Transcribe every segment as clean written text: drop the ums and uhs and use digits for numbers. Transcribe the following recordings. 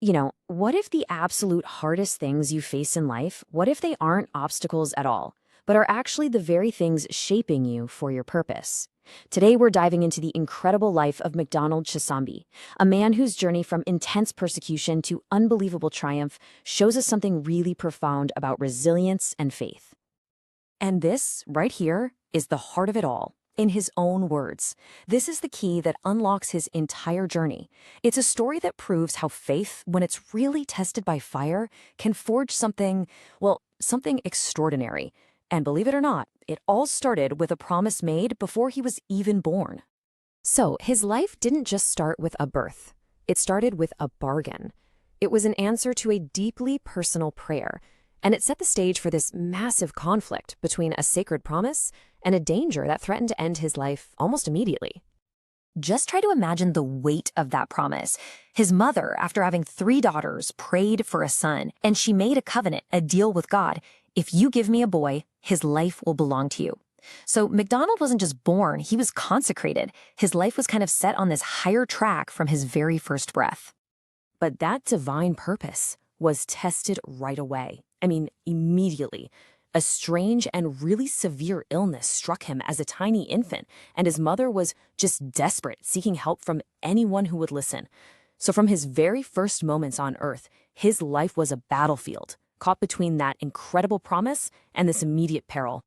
What if the absolute hardest things you face in life, what if they aren't obstacles at all, but are actually the very things shaping you for your purpose? Today, we're diving into the incredible life of MacDonald Chisambi, a man whose journey from intense persecution to unbelievable triumph shows us something really profound about resilience and faith. And this, right here, is the heart of it all. In his own words, this is the key that unlocks his entire journey. It's a story that proves how faith, when it's really tested by fire, can forge something extraordinary. And believe it or not, it all started with a promise made before he was even born. So, his life didn't just start with a birth. It started with a bargain. It was an answer to a deeply personal prayer, and it set the stage for this massive conflict between a sacred promise and a danger that threatened to end his life almost immediately. Just try to imagine the weight of that promise. His mother, after having 3 daughters, prayed for a son, and she made a covenant, a deal with God. If you give me a boy, his life will belong to you. So MacDonald wasn't just born, he was consecrated. His life was kind of set on this higher track from his very first breath. But that divine purpose was tested right away. Immediately. A strange and really severe illness struck him as a tiny infant, and his mother was just desperate, seeking help from anyone who would listen. So from his very first moments on Earth, his life was a battlefield, caught between that incredible promise and this immediate peril.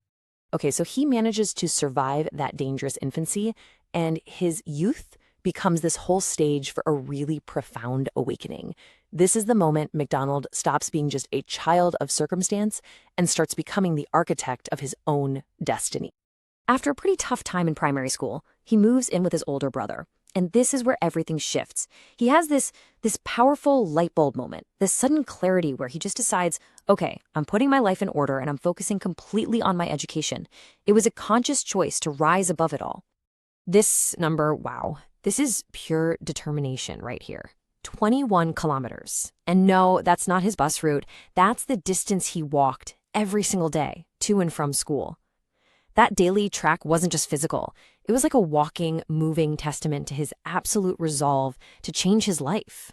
Okay, so he manages to survive that dangerous infancy, and his youth becomes this whole stage for a really profound awakening. This is the moment MacDonald stops being just a child of circumstance and starts becoming the architect of his own destiny. After a pretty tough time in primary school, he moves in with his older brother. And this is where everything shifts. He has this powerful light bulb moment, this sudden clarity where he just decides, okay, I'm putting my life in order and I'm focusing completely on my education. It was a conscious choice to rise above it all. This number, wow, this is pure determination right here. 21 kilometers. And no, that's not his bus route. That's the distance he walked every single day to and from school. That daily track wasn't just physical. It was like a walking, moving testament to his absolute resolve to change his life.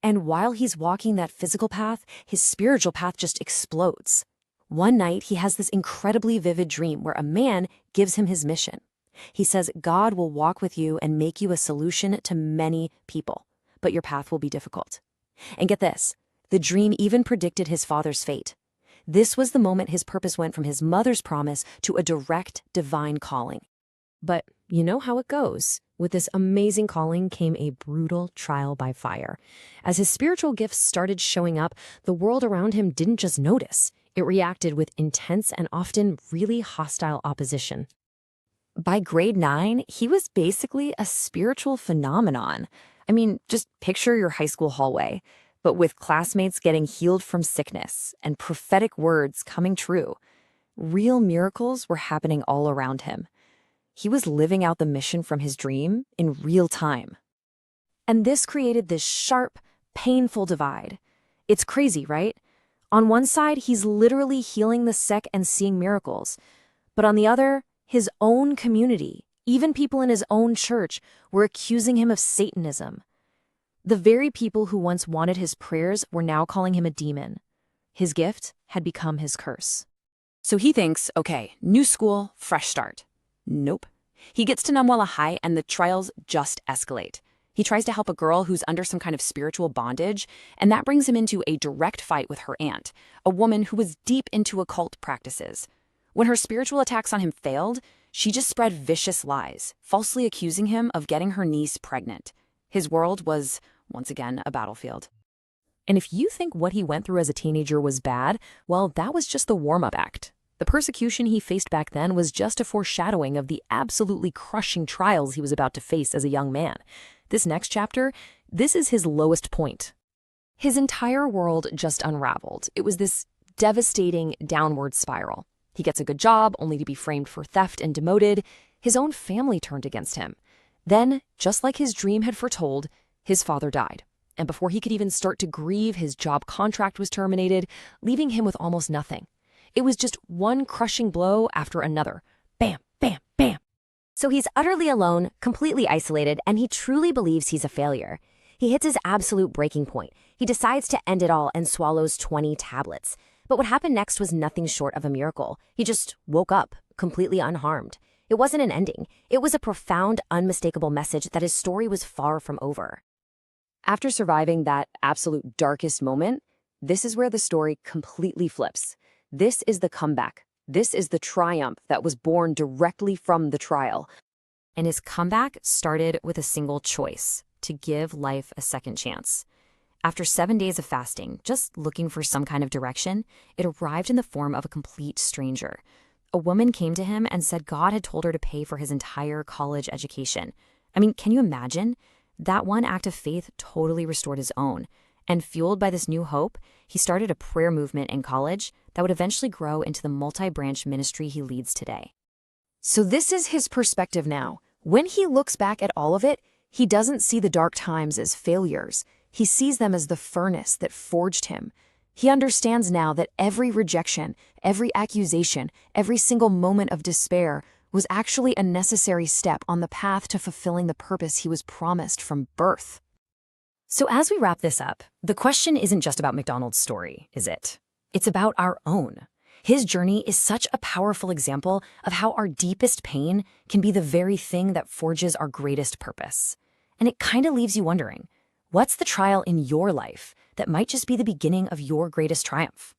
And while he's walking that physical path, his spiritual path just explodes. One night, he has this incredibly vivid dream where a man gives him his mission. He says, God will walk with you and make you a solution to many people, but your path will be difficult. And get this, the dream even predicted his father's fate. This was the moment his purpose went from his mother's promise to a direct divine calling. But you know how it goes. With this amazing calling came a brutal trial by fire. As his spiritual gifts started showing up, the world around him didn't just notice. It reacted with intense and often really hostile opposition. By grade 9, he was basically a spiritual phenomenon. Just picture your high school hallway, but with classmates getting healed from sickness and prophetic words coming true. Real miracles were happening all around him. He was living out the mission from his dream in real time. And this created this sharp, painful divide. It's crazy, right? On one side, he's literally healing the sick and seeing miracles. But on the other, his own community, even people in his own church, were accusing him of Satanism. The very people who once wanted his prayers were now calling him a demon. His gift had become his curse. So he thinks, okay, new school, fresh start. Nope. He gets to Numwalla High and the trials just escalate. He tries to help a girl who's under some kind of spiritual bondage, and that brings him into a direct fight with her aunt, a woman who was deep into occult practices. When her spiritual attacks on him failed, she just spread vicious lies, falsely accusing him of getting her niece pregnant. His world was, once again, a battlefield. And if you think what he went through as a teenager was bad, well, that was just the warm-up act. The persecution he faced back then was just a foreshadowing of the absolutely crushing trials he was about to face as a young man. This next chapter, this is his lowest point. His entire world just unraveled. It was this devastating downward spiral. He gets a good job, only to be framed for theft and demoted. His own family turned against him. Then, just like his dream had foretold, his father died. And before he could even start to grieve, his job contract was terminated, leaving him with almost nothing. It was just one crushing blow after another. Bam, bam, bam. So he's utterly alone, completely isolated, and he truly believes he's a failure. He hits his absolute breaking point. He decides to end it all and swallows 20 tablets. But what happened next was nothing short of a miracle. He just woke up, completely unharmed. It wasn't an ending. It was a profound, unmistakable message that his story was far from over. After surviving that absolute darkest moment, this is where the story completely flips. This is the comeback. This is the triumph that was born directly from the trial. And his comeback started with a single choice: to give life a second chance. After 7 days of fasting, just looking for some kind of direction, it arrived in the form of a complete stranger. A woman came to him and said God had told her to pay for his entire college education. I mean, can you imagine? That one act of faith totally restored his own. And fueled by this new hope, he started a prayer movement in college that would eventually grow into the multi-branch ministry he leads today. So this is his perspective now. When he looks back at all of it, he doesn't see the dark times as failures. He sees them as the furnace that forged him. He understands now that every rejection, every accusation, every single moment of despair was actually a necessary step on the path to fulfilling the purpose he was promised from birth. So as we wrap this up, the question isn't just about MacDonald's story, is it? It's about our own. His journey is such a powerful example of how our deepest pain can be the very thing that forges our greatest purpose. And it kind of leaves you wondering, what's the trial in your life that might just be the beginning of your greatest triumph?